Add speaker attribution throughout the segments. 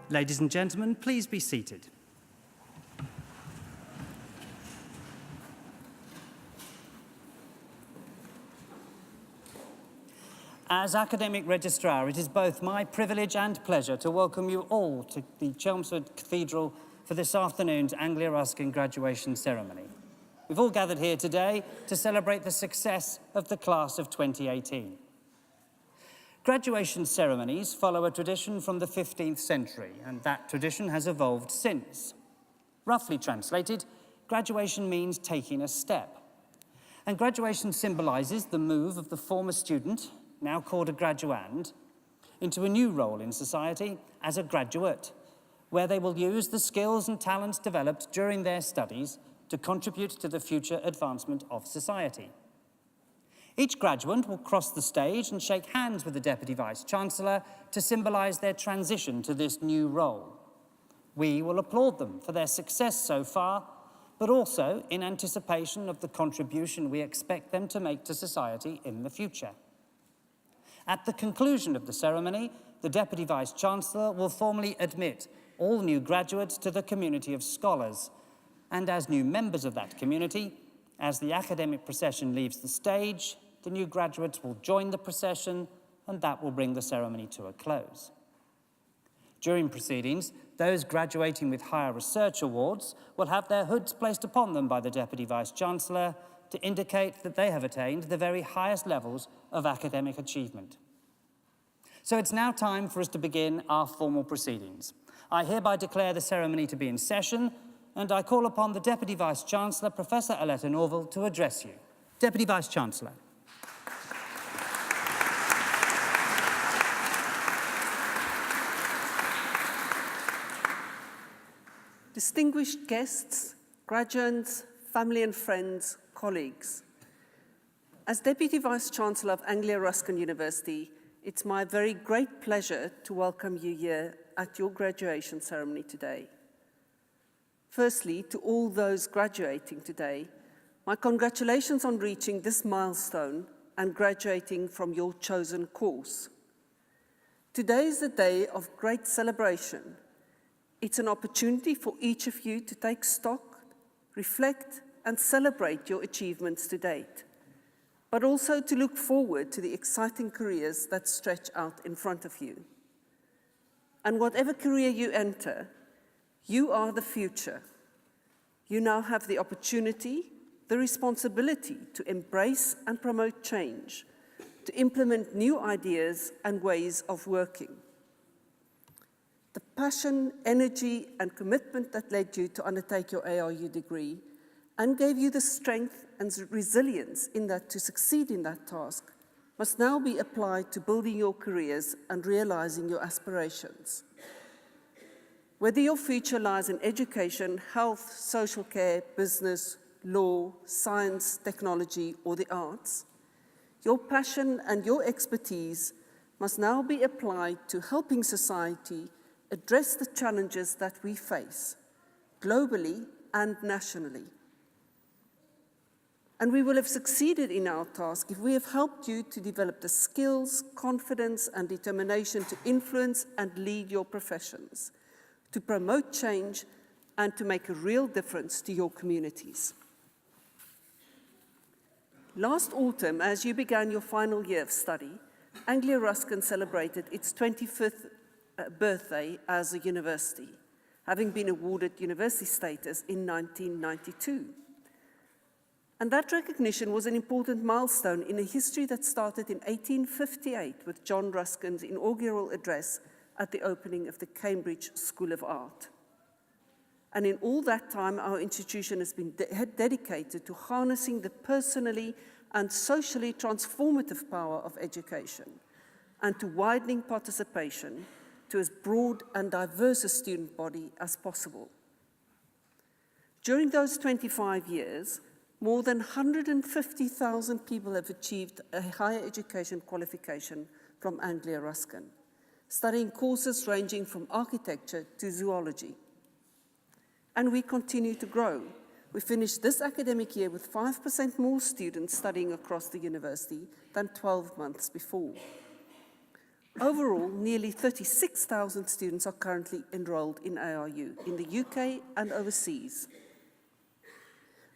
Speaker 1: Ladies and gentlemen, please be seated. As Academic Registrar, it is both my privilege and pleasure to welcome you all to the Chelmsford Cathedral for this afternoon's Anglia Ruskin graduation ceremony. We've all gathered here today to celebrate the success of the class of 2018. Graduation ceremonies follow a tradition from the 15th century, and that tradition has evolved since. Roughly translated, graduation means taking a step. And graduation symbolises the move of the former student, now called a graduand, into a new role in society as a graduate, where they will use the skills and talents developed during their studies to contribute to the future advancement of society. Each graduand will cross the stage and shake hands with the Deputy Vice-chancellor to symbolise their transition to this new role. We will applaud them for their success so far, but also in anticipation of the contribution we expect them to make to society in the future. At the conclusion of the ceremony, the Deputy Vice-chancellor will formally admit all new graduates to the community of scholars, and as new members of that community, as the academic procession leaves the stage, the new graduates will join the procession, and that will bring the ceremony to a close. During proceedings, those graduating with higher research awards will have their hoods placed upon them by the Deputy Vice-chancellor to indicate that they have attained the very highest levels of academic achievement. So it's now time for us to begin our formal proceedings. I hereby declare the ceremony to be in session, and I call upon the Deputy Vice-chancellor, Professor Aletta Norval, to address you. Deputy Vice-chancellor.
Speaker 2: Distinguished guests, graduates, family and friends, colleagues. As Deputy Vice-Chancellor of Anglia Ruskin University, it's my very great pleasure to welcome you here at your graduation ceremony today. Firstly, to all those graduating today, my congratulations on reaching this milestone and graduating from your chosen course. Today is a day of great celebration. It's an opportunity for each of you to take stock, reflect, and celebrate your achievements to date, but also to look forward to the exciting careers that stretch out in front of you. And whatever career you enter, you are the future. You now have the opportunity, the responsibility to embrace and promote change, to implement new ideas and ways of working. The passion, energy, and commitment that led you to undertake your ARU degree and gave you the strength and resilience in that to succeed in that task must now be applied to building your careers and realizing your aspirations. Whether your future lies in education, health, social care, business, law, science, technology, or the arts, your passion and your expertise must now be applied to helping society address the challenges that we face, globally and nationally. And we will have succeeded in our task if we have helped you to develop the skills, confidence, and determination to influence and lead your professions, to promote change, and to make a real difference to your communities. Last autumn, as you began your final year of study, Anglia Ruskin celebrated its 25th birthday as a university, having been awarded university status in 1992. And that recognition was an important milestone in a history that started in 1858 with John Ruskin's inaugural address at the opening of the Cambridge School of Art. And in all that time, our institution has been dedicated to harnessing the personally and socially transformative power of education and to widening participation to as broad and diverse a student body as possible. During those 25 years, more than 150,000 people have achieved a higher education qualification from Anglia Ruskin, studying courses ranging from architecture to zoology. And we continue to grow. We finished this academic year with 5% more students studying across the university than 12 months before. Overall, nearly 36,000 students are currently enrolled in ARU in the UK and overseas.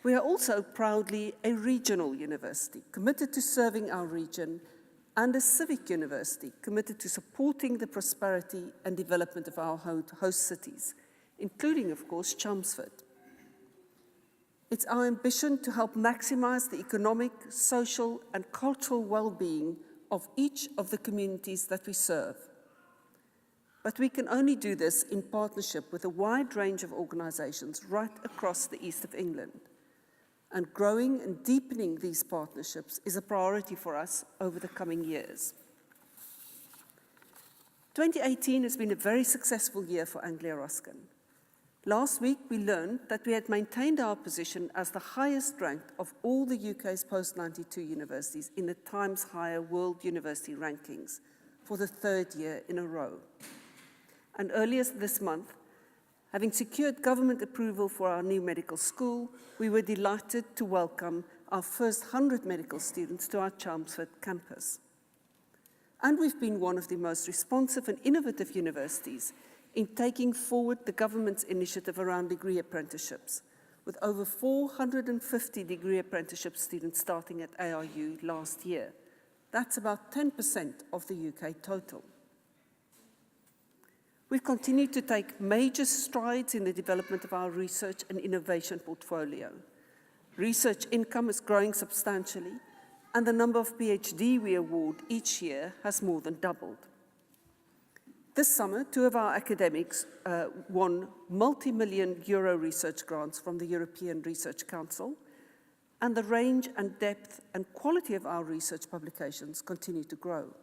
Speaker 2: We are also proudly a regional university committed to serving our region and a civic university committed to supporting the prosperity and development of our host cities, including, of course, Chelmsford. It's our ambition to help maximize the economic, social, and cultural well-being of each of the communities that we serve. But we can only do this in partnership with a wide range of organizations right across the east of England. And growing and deepening these partnerships is a priority for us over the coming years. 2018 has been a very successful year for Anglia Ruskin. Last week, we learned that we had maintained our position as the highest ranked of all the UK's post-92 universities in the Times Higher World University Rankings for the third year in a row. And earlier this month, having secured government approval for our new medical school, we were delighted to welcome our first 100 medical students to our Chelmsford campus. And we've been one of the most responsive and innovative universities in taking forward the government's initiative around degree apprenticeships, with over 450 degree apprenticeship students starting at ARU last year. That's about 10% of the UK total. We've continued to take major strides in the development of our research and innovation portfolio. Research income is growing substantially, and the number of PhD we award each year has more than doubled. This summer, 2 of our academics won multi-million euro research grants from the European Research Council, and the range and depth and quality of our research publications continue to grow.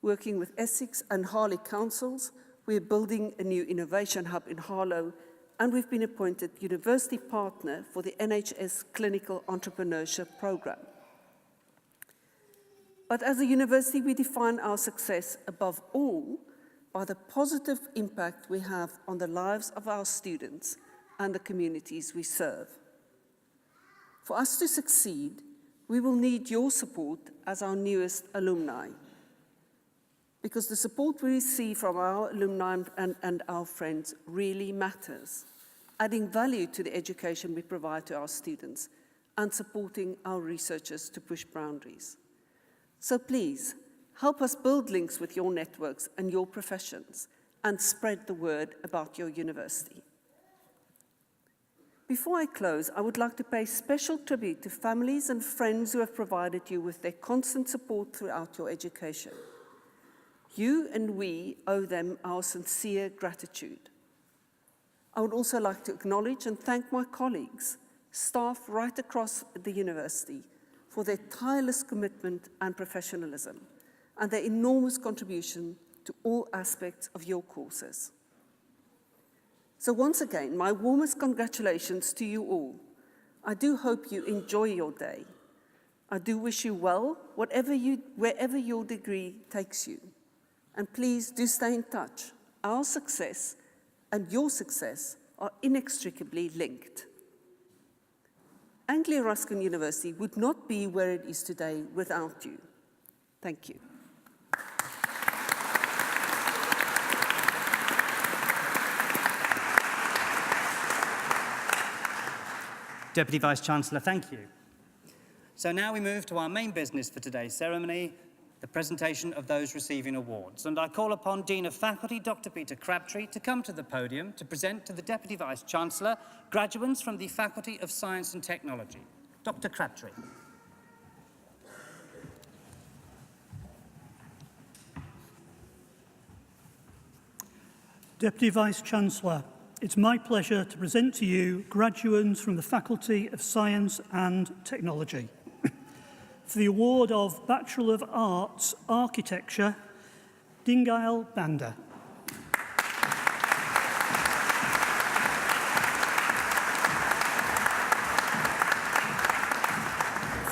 Speaker 2: Working with Essex and Harley councils, we are building a new innovation hub in Harlow, and we've been appointed university partner for the NHS Clinical Entrepreneurship Programme. But as a university, we define our success above all by the positive impact we have on the lives of our students and the communities we serve. For us to succeed, we will need your support as our newest alumni, because the support we receive from our alumni and our friends really matters, adding value to the education we provide to our students and supporting our researchers to push boundaries. So please, help us build links with your networks and your professions and spread the word about your university. Before I close, I would like to pay special tribute to families and friends who have provided you with their constant support throughout your education. You and we owe them our sincere gratitude. I would also like to acknowledge and thank my colleagues, staff right across the university, for their tireless commitment and professionalism, and their enormous contribution to all aspects of your courses. So once again, my warmest congratulations to you all. I do hope you enjoy your day. I do wish you well, wherever your degree takes you. And please do stay in touch. Our success and your success are inextricably linked. Anglia Ruskin University would not be where it is today without you. Thank you.
Speaker 1: Deputy Vice-Chancellor, thank you. So now we move to our main business for today's ceremony, the presentation of those receiving awards. And I call upon Dean of Faculty, Dr. Peter Crabtree, to come to the podium to present to the Deputy Vice-Chancellor graduates from the Faculty of Science and Technology. Dr. Crabtree.
Speaker 3: Deputy Vice-Chancellor, it's my pleasure to present to you graduates from the Faculty of Science and Technology. For the award of Bachelor of Arts, Architecture, Dingail Banda.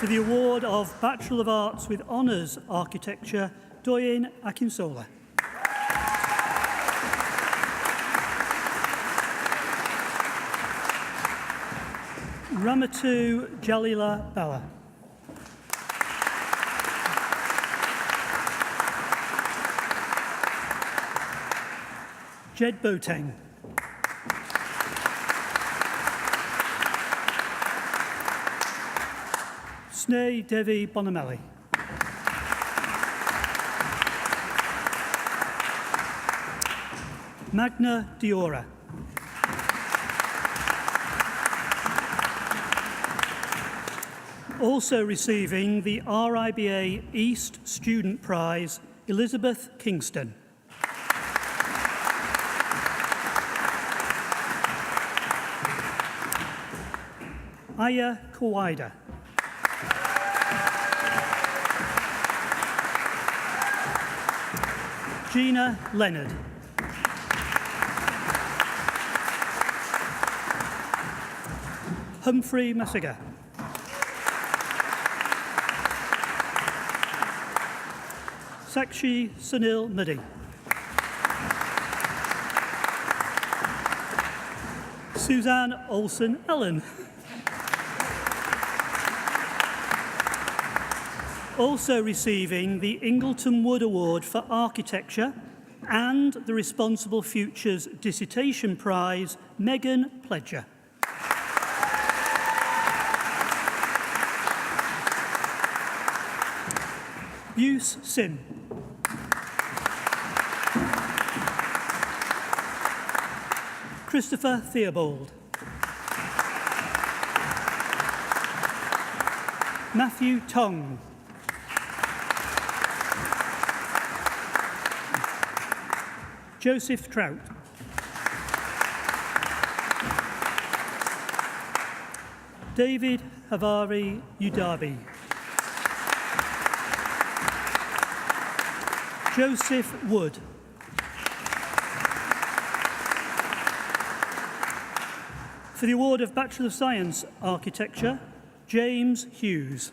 Speaker 3: For the award of Bachelor of Arts with Honours, Architecture, Doyen Akinsola. Ramatu Jalila Bala. Jed Boateng. Snei Devi Bonamelli. Magna Diora. Also receiving the RIBA East Student Prize, Elizabeth Kingston. Aya Kawaida. Gina Leonard. Humphrey Masiga. Sakshi Sunil Mudi. Suzanne Olsen Ellen. Also receiving the Ingleton Wood Award for Architecture and the Responsible Futures Dissertation Prize, Megan Pledger. Buse Sim. Christopher Theobald. Matthew Tong. Joseph Trout. David Havari Udabi. Joseph Wood. For the award of Bachelor of Science Architecture, James Hughes.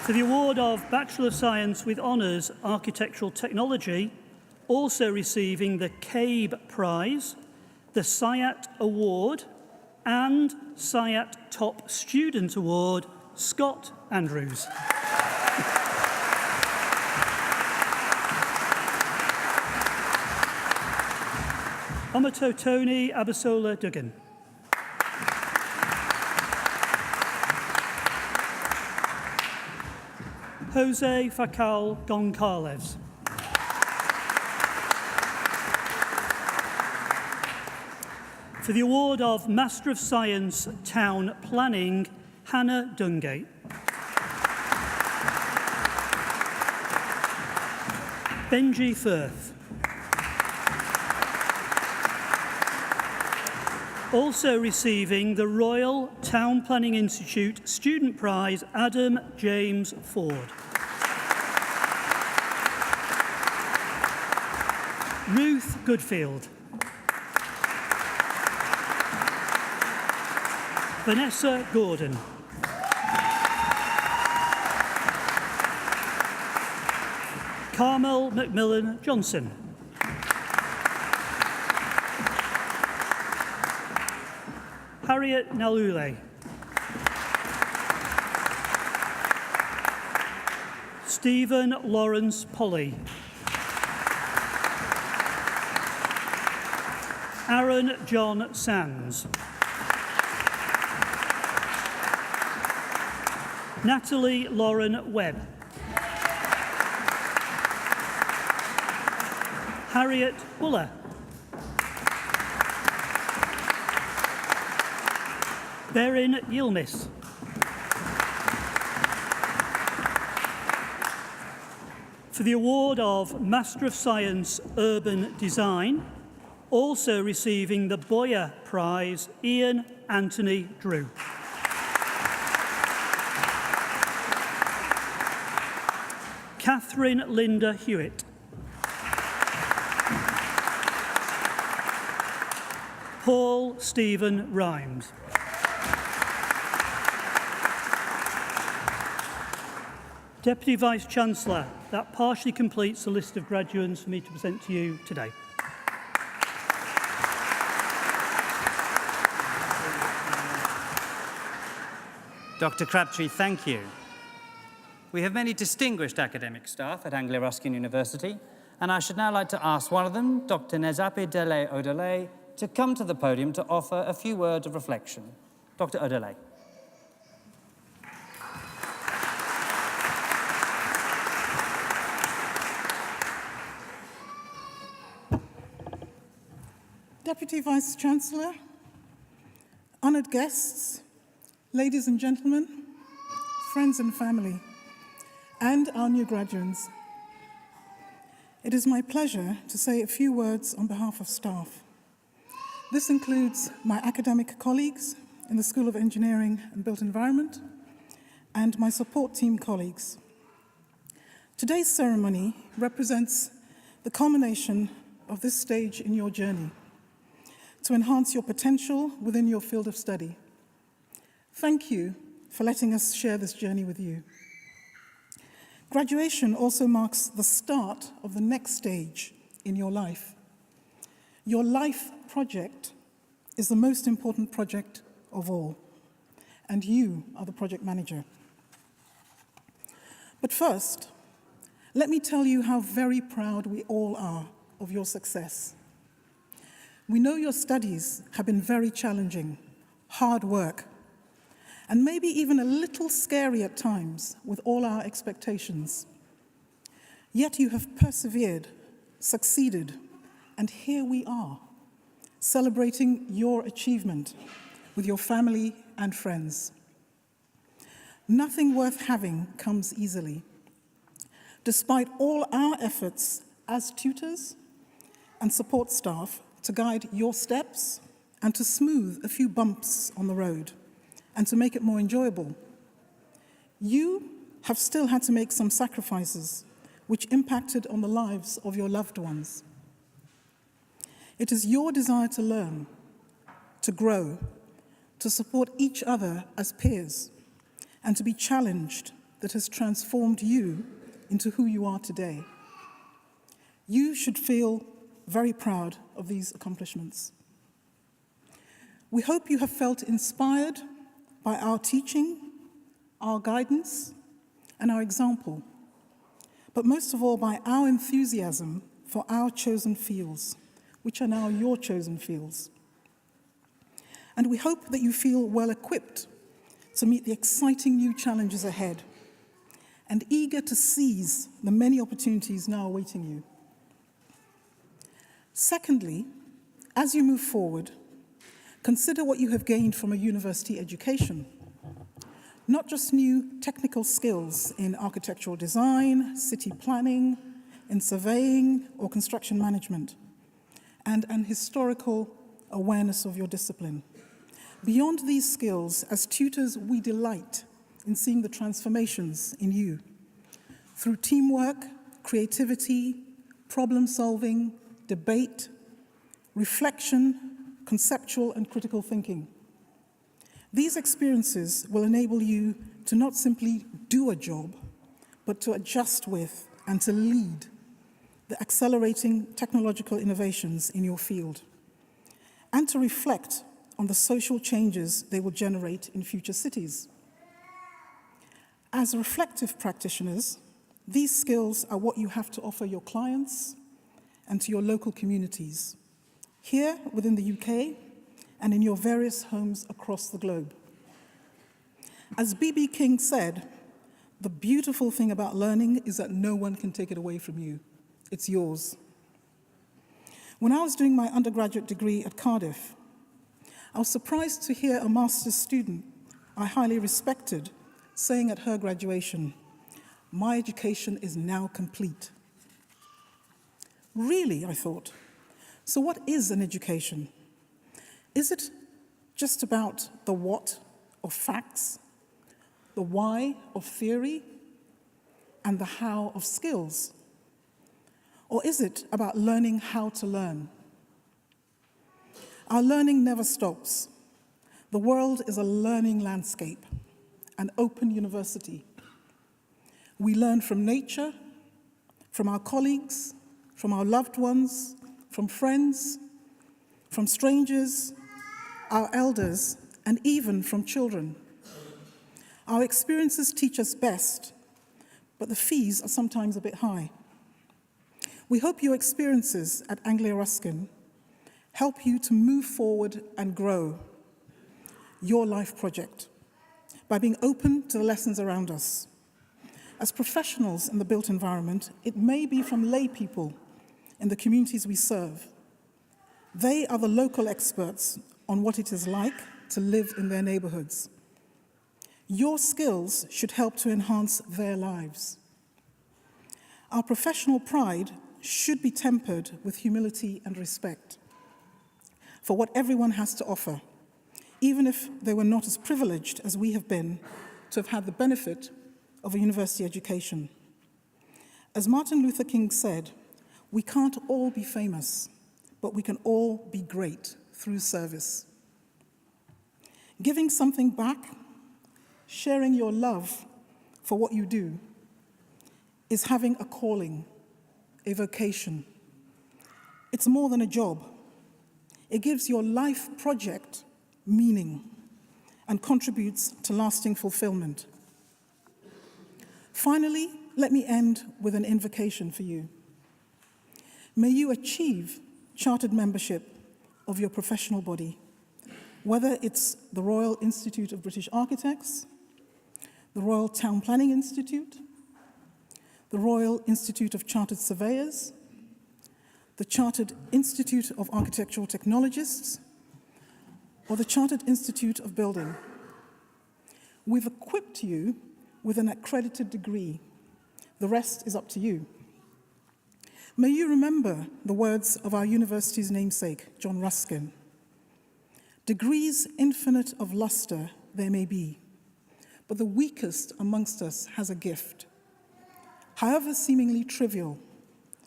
Speaker 3: For the award of Bachelor of Science with Honours Architectural Technology, also receiving the CABE Prize, the SIAT Award and SIAT Top Student Award, Scott Andrews. Omatotoni Abasola Duggan. Jose Fakal Goncalves. For the award of Master of Science Town Planning, Hannah Dungate. Benji Firth. Also receiving the Royal Town Planning Institute Student Prize, Adam James Ford. Ruth Goodfield. Vanessa Gordon. Carmel McMillan Johnson. Harriet Nalule. Stephen Lawrence Polly. Aaron John Sands. Natalie Lauren Webb. Harriet Buller. Berin Yilmis. For the award of Master of Science Urban Design, also receiving the Boyer Prize, Ian Anthony Drew. Catherine Linda Hewitt. Paul Stephen Rhymes. Deputy Vice-chancellor, that partially completes the list of graduates for me to present to you today.
Speaker 1: Dr. Crabtree, thank you. We have many distinguished academic staff at Anglia Ruskin University, and I should now like to ask one of them, Dr. Nezape Dele Odele, to come to the podium to offer a few words of reflection. Dr. Odele.
Speaker 4: Deputy Vice-chancellor, honoured guests, ladies and gentlemen, friends and family, and our new graduates. It is my pleasure to say a few words on behalf of staff. This includes my academic colleagues in the School of Engineering and Built Environment and my support team colleagues. Today's ceremony represents the culmination of this stage in your journey to enhance your potential within your field of study. Thank you for letting us share this journey with you. Graduation also marks the start of the next stage in your life. Your life project is the most important project of all, and you are the project manager. But first, let me tell you how very proud we all are of your success. We know your studies have been very challenging, hard work, and maybe even a little scary at times with all our expectations. Yet you have persevered, succeeded, and here we are, celebrating your achievement with your family and friends. Nothing worth having comes easily. Despite all our efforts as tutors and support staff to guide your steps and to smooth a few bumps on the road and to make it more enjoyable, you have still had to make some sacrifices which impacted on the lives of your loved ones. It is your desire to learn, to grow, to support each other as peers, and to be challenged that has transformed you into who you are today. You should feel very proud of these accomplishments. We hope you have felt inspired by our teaching, our guidance, and our example, but most of all by our enthusiasm for our chosen fields, which are now your chosen fields. And we hope that you feel well equipped to meet the exciting new challenges ahead and eager to seize the many opportunities now awaiting you. Secondly, as you move forward, consider what you have gained from a university education. Not just new technical skills in architectural design, city planning, in surveying or construction management, and an historical awareness of your discipline. Beyond these skills, as tutors, we delight in seeing the transformations in you through teamwork, creativity, problem solving, debate, reflection, conceptual and critical thinking. These experiences will enable you to not simply do a job, but to adjust with and to lead the accelerating technological innovations in your field, and to reflect on the social changes they will generate in future cities. As reflective practitioners, these skills are what you have to offer your clients and to your local communities, here within the UK and in your various homes across the globe. As B.B. King said, the beautiful thing about learning is that no one can take it away from you. It's yours. When I was doing my undergraduate degree at Cardiff, I was surprised to hear a master's student I highly respected saying at her graduation, "My education is now complete." Really, I thought. So what is an education? Is it just about the what of facts, the why of theory, and the how of skills? Or is it about learning how to learn? Our learning never stops. The world is a learning landscape, an open university. We learn from nature, from our colleagues, from our loved ones, from friends, from strangers, our elders, and even from children. Our experiences teach us best, but the fees are sometimes a bit high. We hope your experiences at Anglia Ruskin help you to move forward and grow your life project by being open to the lessons around us. As professionals in the built environment, it may be from lay people in the communities we serve. They are the local experts on what it is like to live in their neighborhoods. Your skills should help to enhance their lives. Our professional pride should be tempered with humility and respect for what everyone has to offer, even if they were not as privileged as we have been to have had the benefit of a university education. As Martin Luther King said, we can't all be famous, but we can all be great through service. Giving something back, sharing your love for what you do, is having a calling, a vocation. It's more than a job. It gives your life project meaning and contributes to lasting fulfillment. Finally, let me end with an invocation for you. May you achieve chartered membership of your professional body, whether it's the Royal Institute of British Architects, the Royal Town Planning Institute, the Royal Institute of Chartered Surveyors, the Chartered Institute of Architectural Technologists, or the Chartered Institute of Building. We've equipped you with an accredited degree. The rest is up to you. May you remember the words of our university's namesake, John Ruskin. Degrees infinite of lustre there may be, but the weakest amongst us has a gift, however seemingly trivial,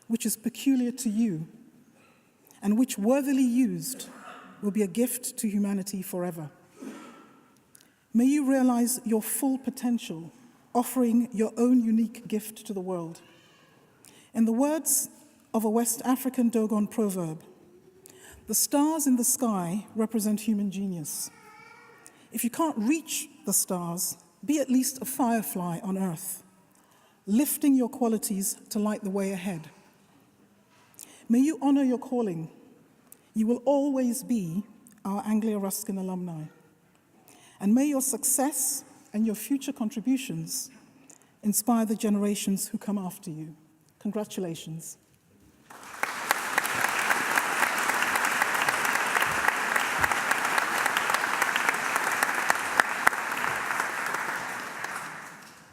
Speaker 4: which is peculiar to you, and which worthily used will be a gift to humanity forever. May you realize your full potential, offering your own unique gift to the world. In the words of a West African Dogon proverb, the stars in the sky represent human genius. If you can't reach the stars, be at least a firefly on earth, lifting your qualities to light the way ahead. May you honor your calling. You will always be our Anglia Ruskin alumni. And may your success and your future contributions inspire the generations who come after you. Congratulations.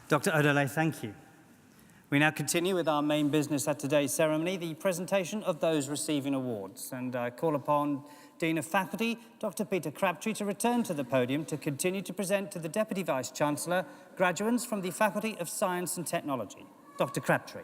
Speaker 1: Dr. Odole, thank you. We now continue with our main business at today's ceremony, the presentation of those receiving awards. And I call upon Dean of Faculty, Dr. Peter Crabtree, to return to the podium to continue to present to the Deputy Vice-Chancellor graduates from the Faculty of Science and Technology. Dr. Crabtree.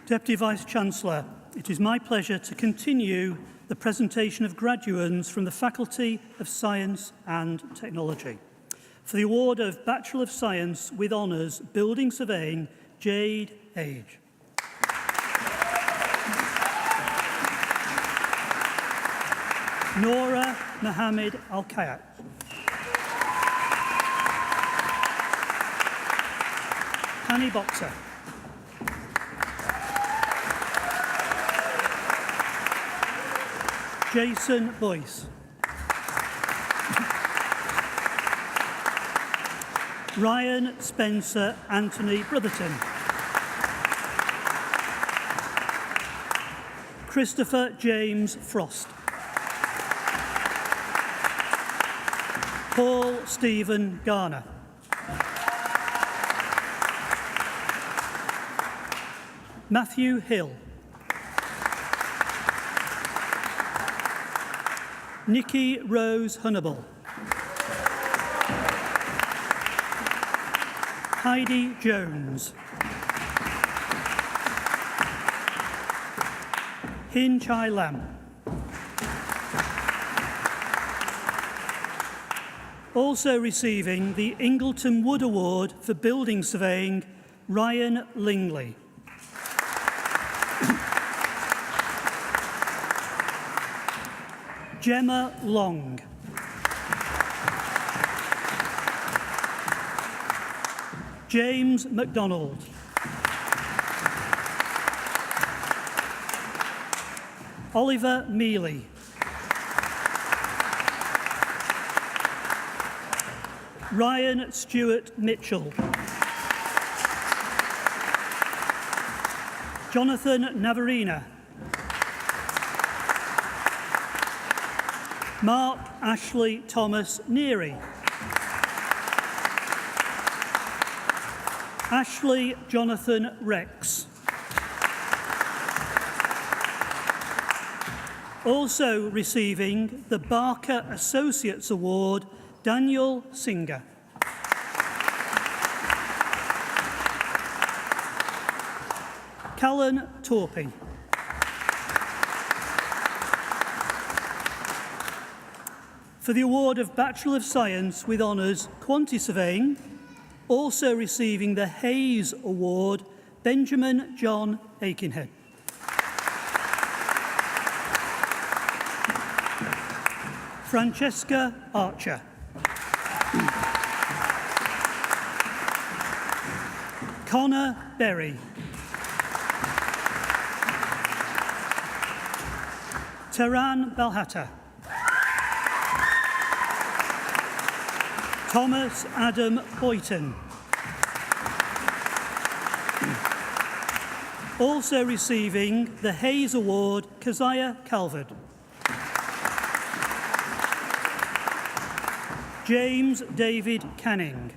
Speaker 3: Deputy Vice-Chancellor, it is my pleasure to continue the presentation of graduates from the Faculty of Science and Technology for the award of Bachelor of Science with Honours Building Surveying, Jade Age. Nora Mohammed Al-Kayat. Hanny Boxer. Jason Boyce. Ryan Spencer Anthony Brotherton. Christopher James Frost. Paul Stephen Garner. Matthew Hill. Nikki Rose Hunnable. Heidi Jones. Hin Chai Lam. Also receiving the Ingleton Wood Award for Building Surveying, Ryan Lingley. Gemma Long. James MacDonald. Oliver Mealy. Ryan Stewart Mitchell. Jonathan Navarina. Mark Ashley Thomas Neary. Ashley Jonathan Rex. Also receiving the Barker Associates Award, Daniel Singer. Callan Torpy. For the award of Bachelor of Science with Honours Quantity Surveying, also receiving the Hayes Award, Benjamin John Aikenhead. Francesca Archer. Connor Berry. Tehran Balhatta. Thomas Adam Boyton. Also receiving the Hayes Award, Keziah Calvert. James David Canning.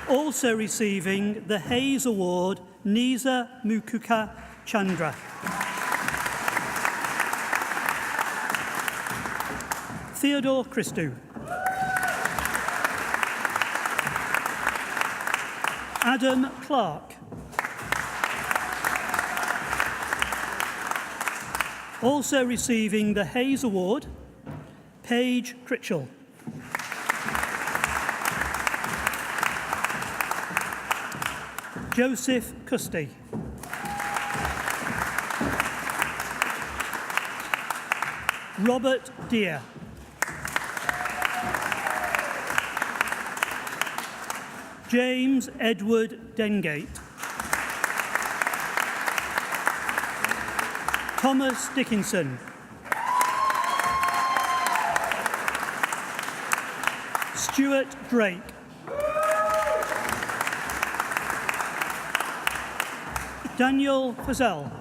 Speaker 3: Also receiving the Hayes Award, Nisa Mukuka Chandra. Theodore Christou. Adam Clark. Also receiving the Hayes Award, Paige Critchell. Joseph Custy. Robert Deere. James Edward Dengate. Thomas Dickinson. Stuart Drake. Daniel Fazell.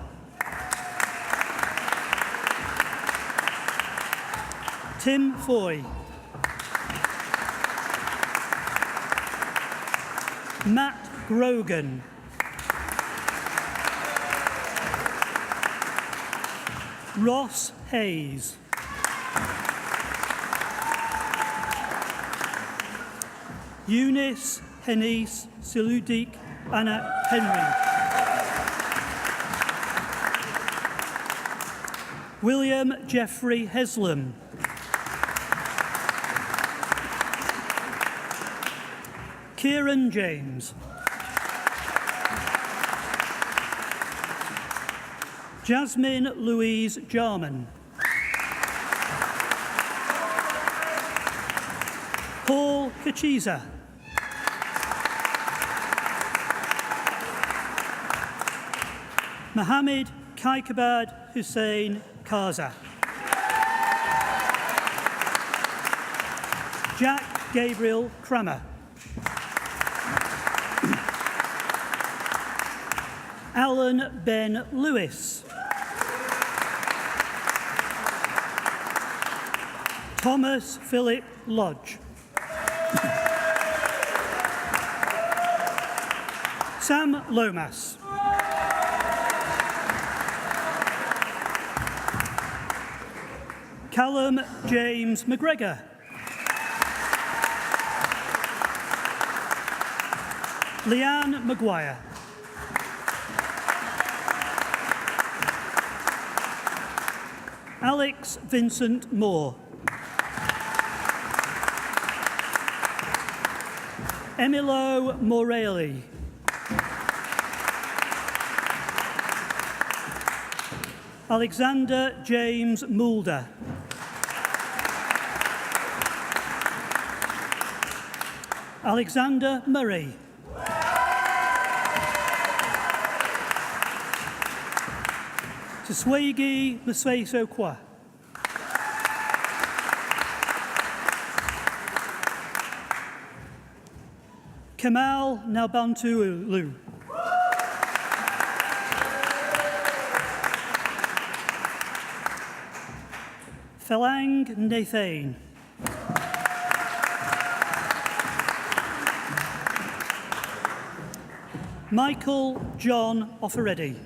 Speaker 3: Tim Foy. Matt Grogan. Ross Hayes. Eunice Henise Siludik Anna Henry. William Jeffrey Heslem. Kieran James. Jasmine Louise Jarman. Paul Kachiza. Mohammed Kaikabad Hussein Kaza. Jack Gabriel Cramer. Alan Ben Lewis. Thomas Philip Lodge. Sam Lomas. Callum James McGregor. Leanne Maguire. Alex Vincent Moore. Emilo Morelli. Alexander James Moulder. Alexander Murray. Tswegi Msweso Kwa. Kamal Nabantuulu. Felang Nathan. Michael John Offeretti.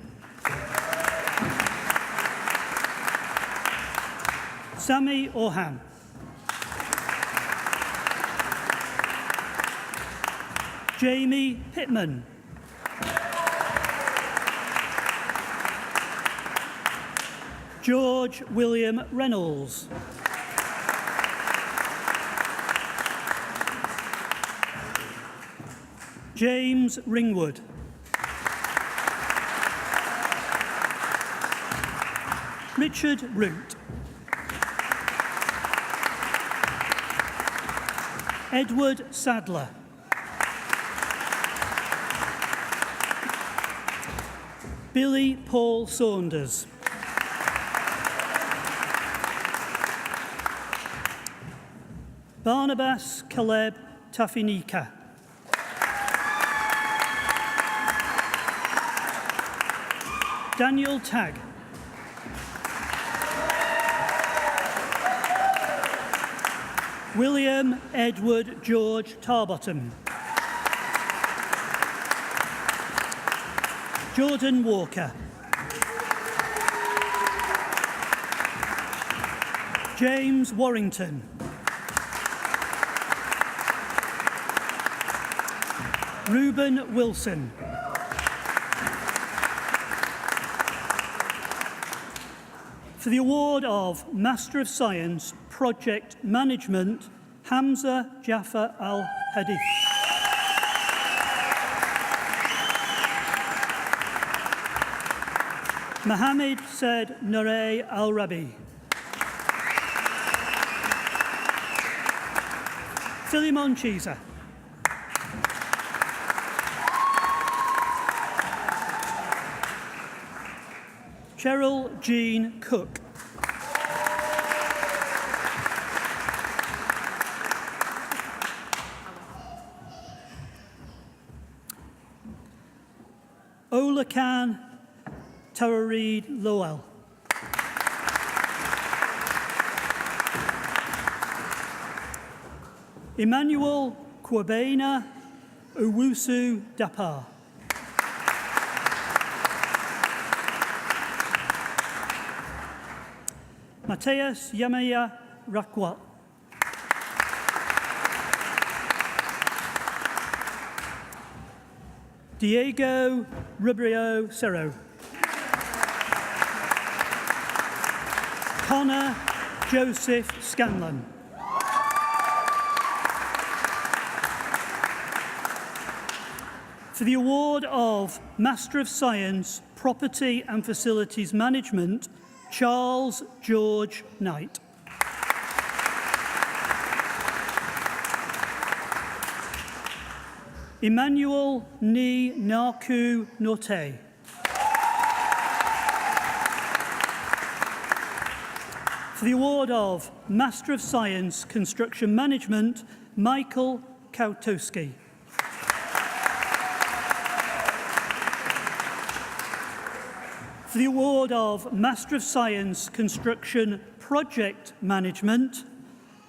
Speaker 3: Sammy Orhan. Jamie Pittman. George William Reynolds. James Ringwood. Richard Root. Edward Sadler. Billy Paul Saunders. Barnabas Caleb Tafinika. Daniel Tagg. William Edward George Tarbottom. Jordan Walker. James Warrington. Reuben Wilson. For the award of Master of Science, Project Management, Hamza Jaffer Al-Hadith. Mohammed Said Narey Al-Rabi. Philemon Cheeser. Cheryl Jean Cook. Olakan Tarareed Lowell. Emmanuel Kwabena Owusu Dapar. Mateus Yamaya Rakwat. Diego Rubrio Cerro. Connor Joseph Scanlon. For the award of Master of Science, Property and Facilities Management, Charles George Knight. Emmanuel Ni Naku Norte. For the award of Master of Science, Construction Management, Michael Kautowski. For the award of Master of Science, Construction Project Management,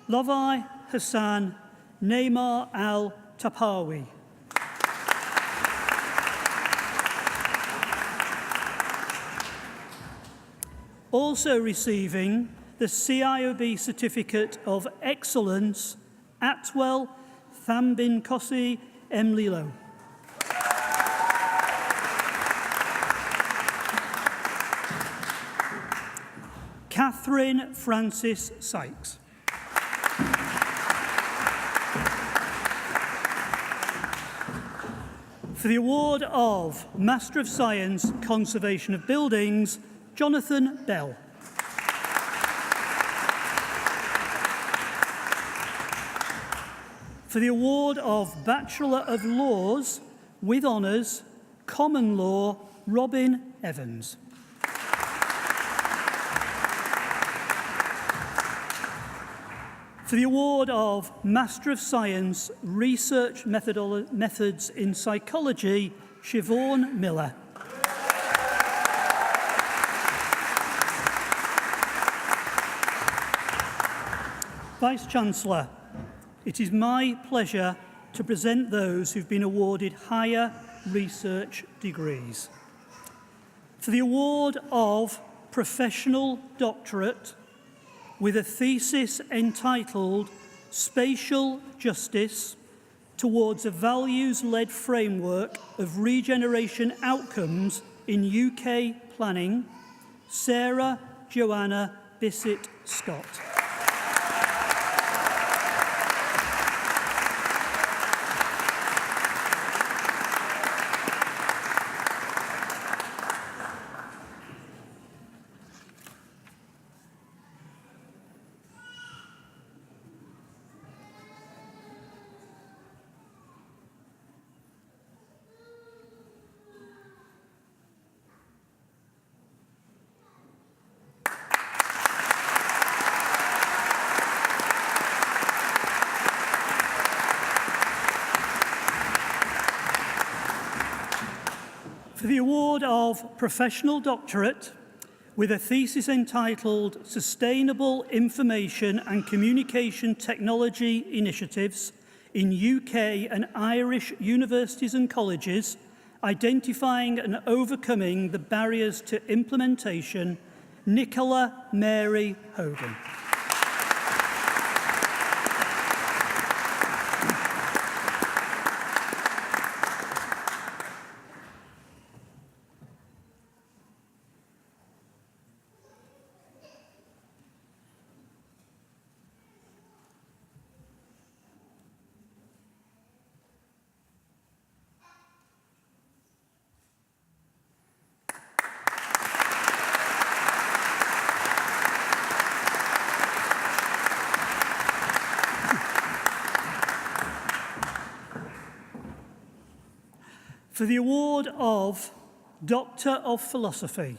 Speaker 3: Lovai Hassan Neymar Al-Tapawi. Also receiving the CIOB Certificate of Excellence, Atwell Thambin Kosi Emlilo. Catherine Francis Sykes. For the award of Master of Science, Conservation of Buildings, Jonathan Bell. For the award of Bachelor of Laws with Honours, Common Law, Robin Evans. For the award of Master of Science, Research Methods in Psychology, Siobhan Miller. Vice-chancellor, it is my pleasure to present those who've been awarded higher research degrees. For the award of Professional Doctorate with a thesis entitled Spatial Justice Towards a Values-Led Framework of Regeneration Outcomes in UK Planning, Sarah Joanna Bissett-Scott. For the award of Professional Doctorate with a thesis entitled Sustainable Information and Communication Technology Initiatives in UK and Irish Universities and Colleges, Identifying and Overcoming the Barriers to Implementation, Nicola Mary Hogan. For the award of Doctor of Philosophy,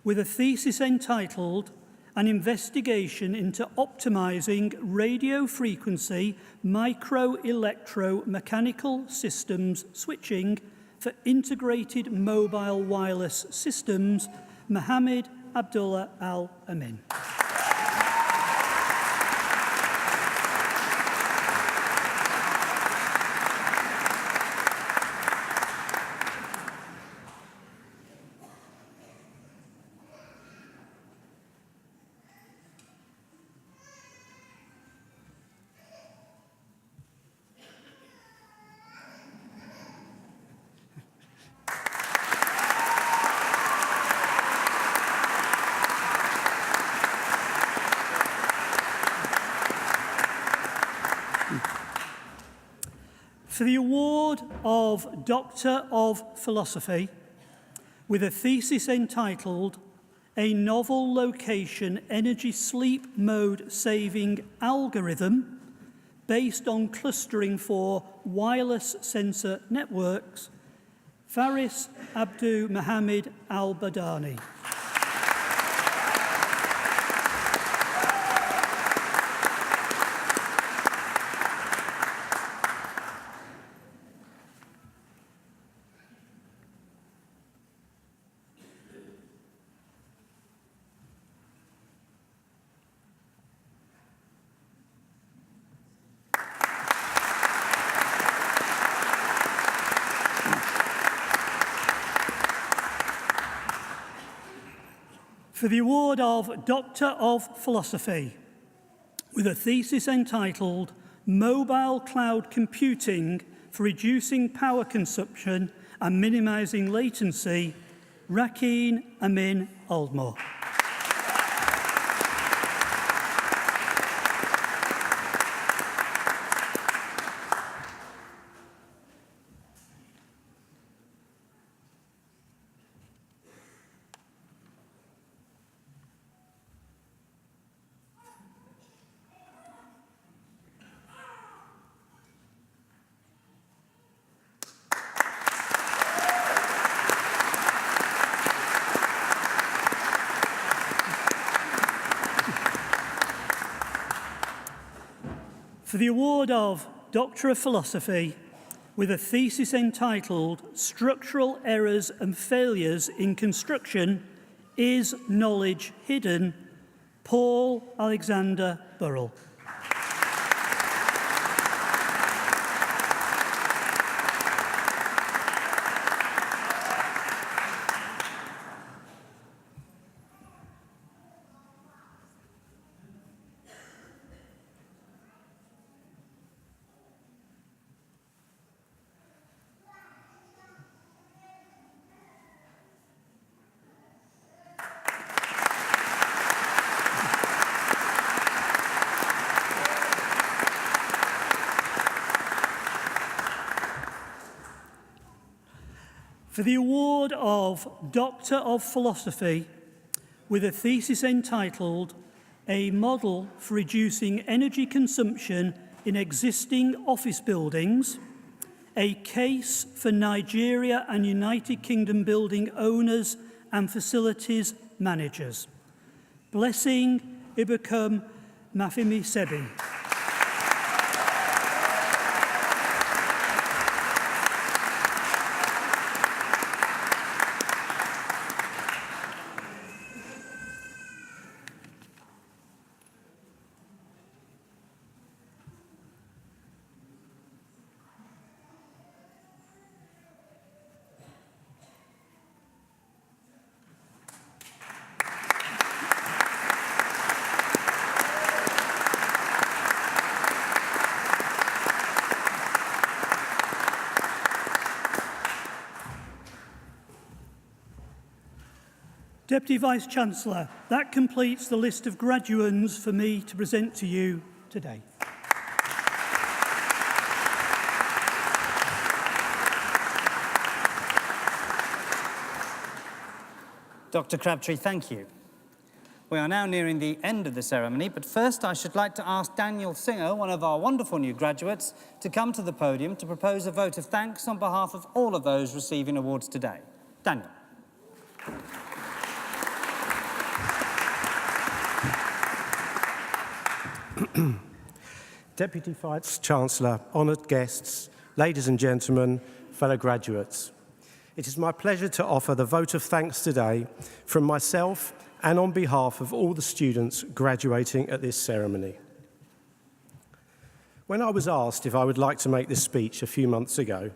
Speaker 3: with a thesis entitled An Investigation into Optimising Radio Frequency Micro-Electro-Mechanical Systems Switching for Integrated Mobile Wireless Systems, Mohammed Abdullah Al-Amin. For the award of Doctor of Philosophy, with a thesis entitled A Novel Location Energy Sleep Mode Saving Algorithm based on clustering for wireless sensor networks, Faris Abdu Mohammed Al-Badani. For the award of Doctor of Philosophy, with a thesis entitled Mobile Cloud Computing for Reducing Power Consumption and Minimising Latency, Rakeen Amin Aldmore. For the award of Doctor of Philosophy with a thesis entitled Structural Errors and Failures in Construction, Is Knowledge Hidden? Paul Alexander Burrell. For the award of Doctor of Philosophy with a thesis entitled A Model for Reducing Energy Consumption in Existing Office Buildings, a Case for Nigeria and United Kingdom Building Owners and Facilities Managers. Blessing Ibukum Mafimi Sebi. Deputy Vice-chancellor, that completes the list of graduands for me to present to you today.
Speaker 1: Dr. Crabtree, thank you. We are now nearing the end of the ceremony, but first I should like to ask Daniel Singer, one of our wonderful new graduates, to come to the podium to propose a vote of thanks on behalf of all of those receiving awards today. Daniel.
Speaker 5: Deputy Vice-chancellor, honoured guests, ladies and gentlemen, fellow graduates. It is my pleasure to offer the vote of thanks today from myself and on behalf of all the students graduating at this ceremony. When I was asked if I would like to make this speech a few months ago,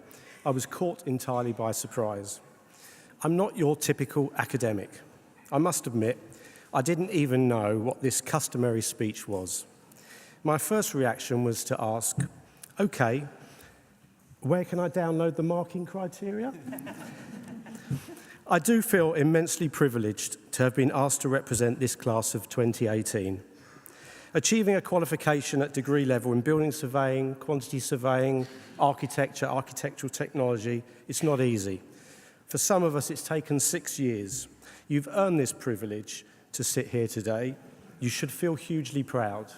Speaker 5: I was caught entirely by surprise. I'm not your typical academic. I must admit, I didn't even know what this customary speech was. My first reaction was to ask, okay, where can I download the marking criteria? I do feel immensely privileged to have been asked to represent this class of 2018. Achieving a qualification at degree level in building surveying, quantity surveying, architecture, architectural technology, it's not easy. For some of us, it's taken 6 years. You've earned this privilege to sit here today. You should feel hugely proud.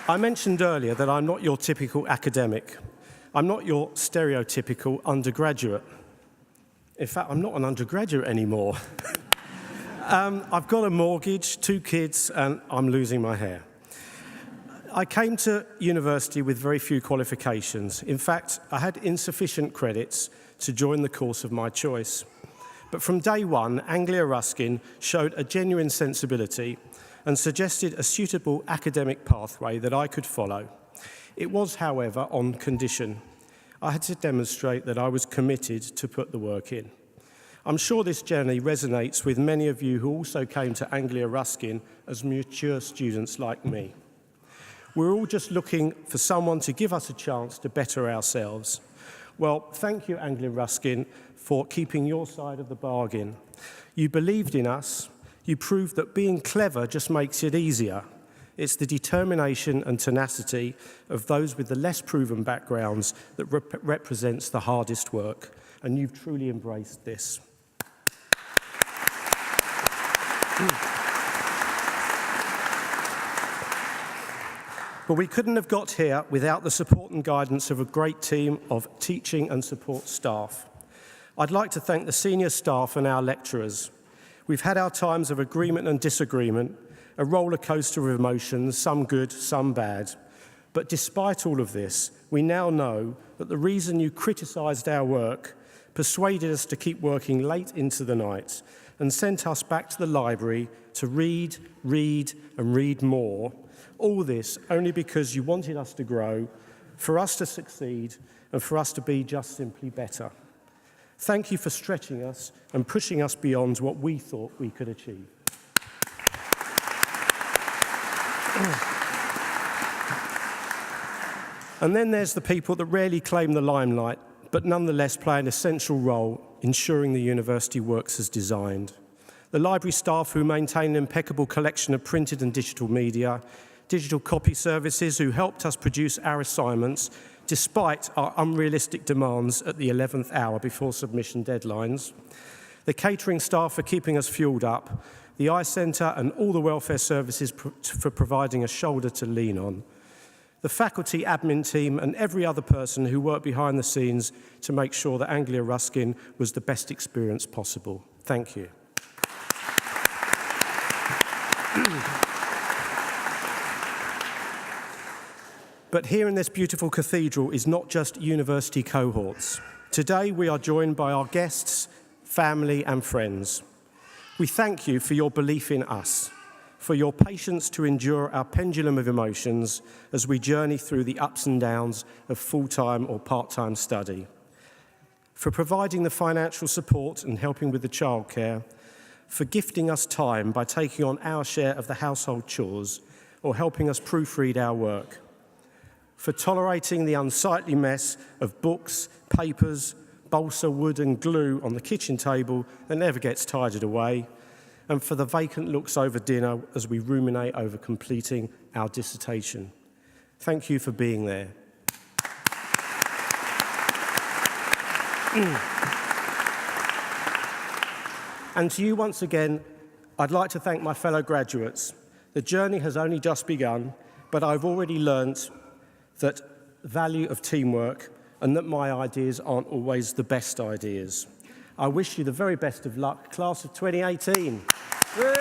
Speaker 5: I mentioned earlier that I'm not your typical academic. I'm not your stereotypical undergraduate. In fact, I'm not an undergraduate anymore. I've got a mortgage, 2 kids, and I'm losing my hair. I came to university with very few qualifications. In fact, I had insufficient credits to join the course of my choice. But from day one, Anglia Ruskin showed a genuine sensibility and suggested a suitable academic pathway that I could follow. It was, however, on condition. I had to demonstrate that I was committed to put the work in. I'm sure this journey resonates with many of you who also came to Anglia Ruskin as mature students like me. We're all just looking for someone to give us a chance to better ourselves. Well, thank you, Anglia Ruskin, for keeping your side of the bargain. You believed in us. You proved that being clever just makes it easier. It's the determination and tenacity of those with the less proven backgrounds that represents the hardest work, and you've truly embraced this. But we couldn't have got here without the support and guidance of a great team of teaching and support staff. I'd like to thank the senior staff and our lecturers. We've had our times of agreement and disagreement, a roller coaster of emotions, some good, some bad. But despite all of this, we now know that the reason you criticised our work, persuaded us to keep working late into the night, and sent us back to the library to read, and read more, all this only because you wanted us to grow, for us to succeed, and for us to be just simply better. Thank you for stretching us and pushing us beyond what we thought we could achieve. And then there's the people that rarely claim the limelight, but nonetheless play an essential role ensuring the university works as designed. The library staff who maintain an impeccable collection of printed and digital media, digital copy services who helped us produce our assignments despite our unrealistic demands at the 11th hour before submission deadlines, the catering staff for keeping us fueled up, the eye centre and all the welfare services for providing a shoulder to lean on, the faculty admin team and every other person who worked behind the scenes to make sure that Anglia Ruskin was the best experience possible. Thank you. But here in this beautiful cathedral is not just university cohorts. Today we are joined by our guests, family and friends. We thank you for your belief in us, for your patience to endure our pendulum of emotions as we journey through the ups and downs of full-time or part-time study, for providing the financial support and helping with the childcare, for gifting us time by taking on our share of the household chores or helping us proofread our work, for tolerating the unsightly mess of books, papers, balsa wood and glue on the kitchen table that never gets tidied away, and for the vacant looks over dinner as we ruminate over completing our dissertation. Thank you for being there. And to you once again, I'd like to thank my fellow graduates. The journey has only just begun, but I've already learnt that value of teamwork and that my ideas aren't always the best ideas. I wish you the very best of luck, class of 2018. Woo!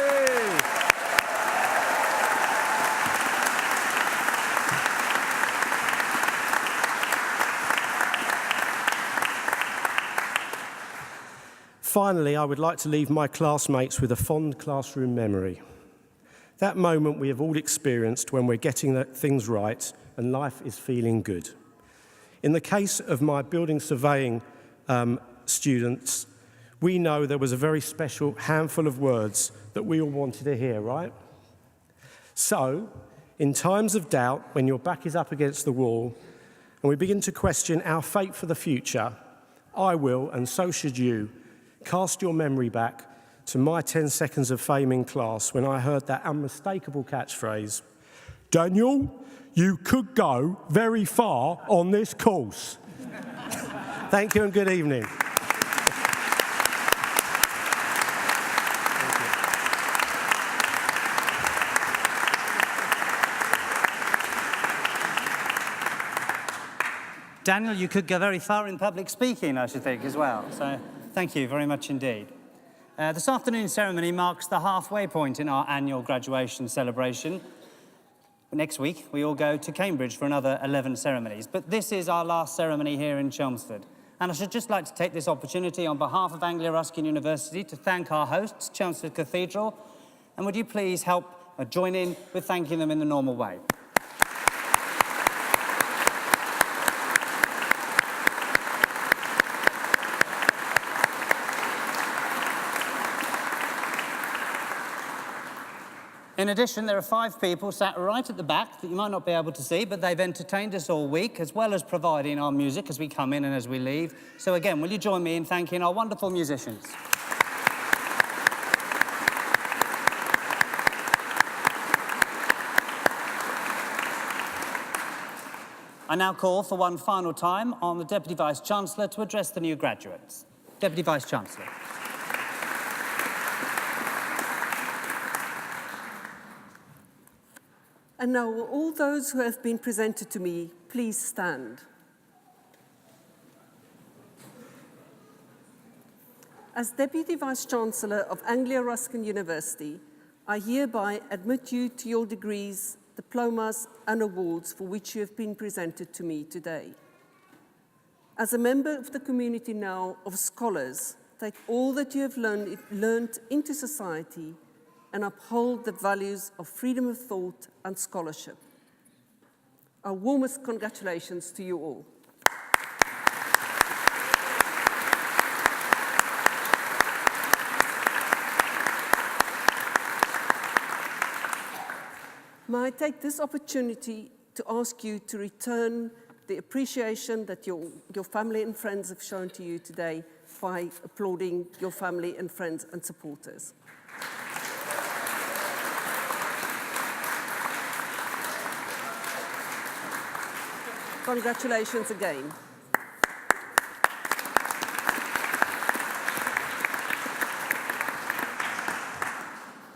Speaker 5: Finally, I would like to leave my classmates with a fond classroom memory. That moment we have all experienced when we're getting things right and life is feeling good. In the case of my building surveying students, we know there was a very special handful of words that we all wanted to hear, right? So, in times of doubt, when your back is up against the wall, and we begin to question our fate for the future, I will, and so should you, cast your memory back to my 10 seconds of fame in class when I heard that unmistakable catchphrase, "Daniel, you could go very far on this course." Thank you and good evening.
Speaker 1: Daniel, you could go very far in public speaking, I should think, as well. So thank you very much indeed. This afternoon's ceremony marks the halfway point in our annual graduation celebration. Next week, we all go to Cambridge for another 11 ceremonies. But this is our last ceremony here in Chelmsford. And I should just like to take this opportunity on behalf of Anglia Ruskin University to thank our hosts, Chelmsford Cathedral. And would you please help join in with thanking them in the normal way? In addition, there are 5 people sat right at the back that you might not be able to see, but they've entertained us all week, as well as providing our music as we come in and as we leave. So again, will you join me in thanking our wonderful musicians? I now call for one final time on the Deputy Vice-chancellor to address the new graduates. Deputy Vice-chancellor.
Speaker 2: And now, will all those who have been presented to me please stand? As Deputy Vice-chancellor of Anglia Ruskin University, I hereby admit you to your degrees, diplomas and awards for which you have been presented to me today. As a member of the community now of scholars, take all that you have learned into society and uphold the values of freedom of thought and scholarship. Our warmest congratulations to you all. May I take this opportunity to ask you to return the appreciation that your family and friends have shown to you today by applauding your family and friends and supporters. Congratulations again.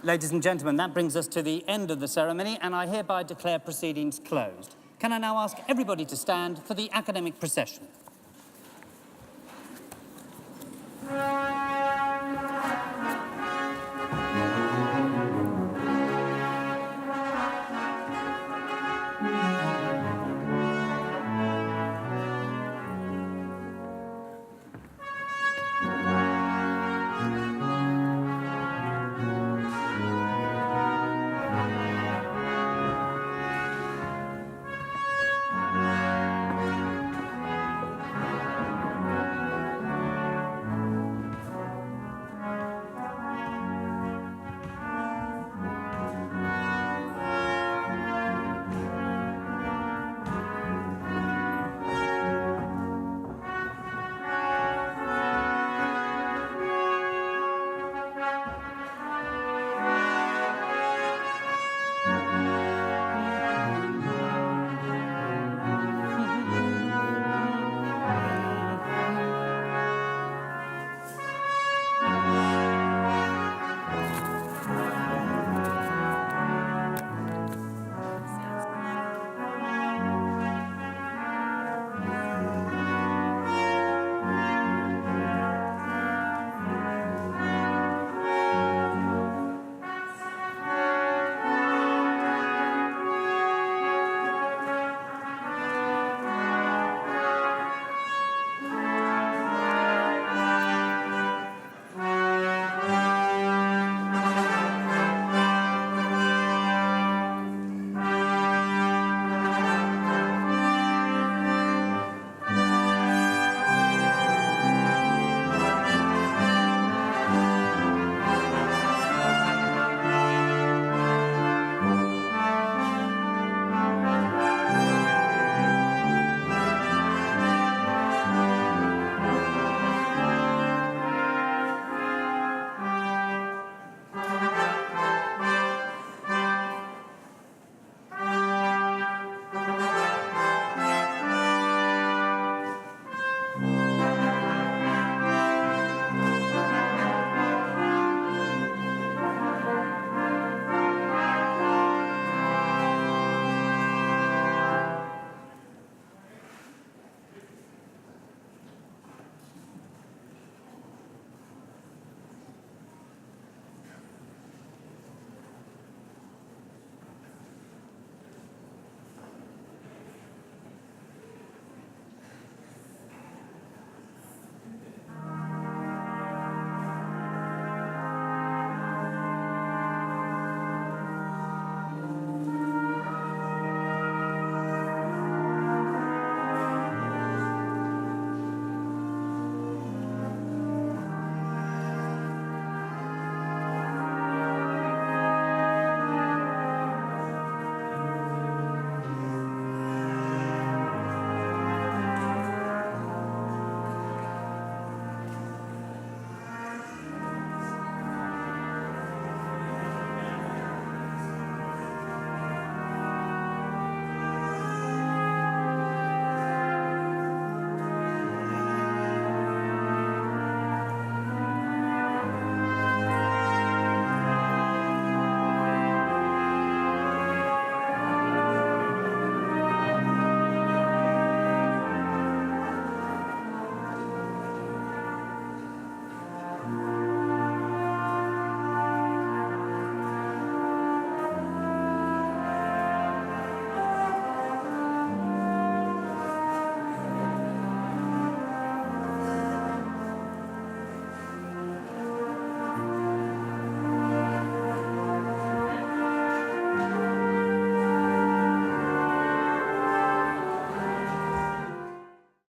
Speaker 1: Ladies and gentlemen, that brings us to the end of the ceremony, and I hereby declare proceedings closed. Can I now ask everybody to stand for the academic procession?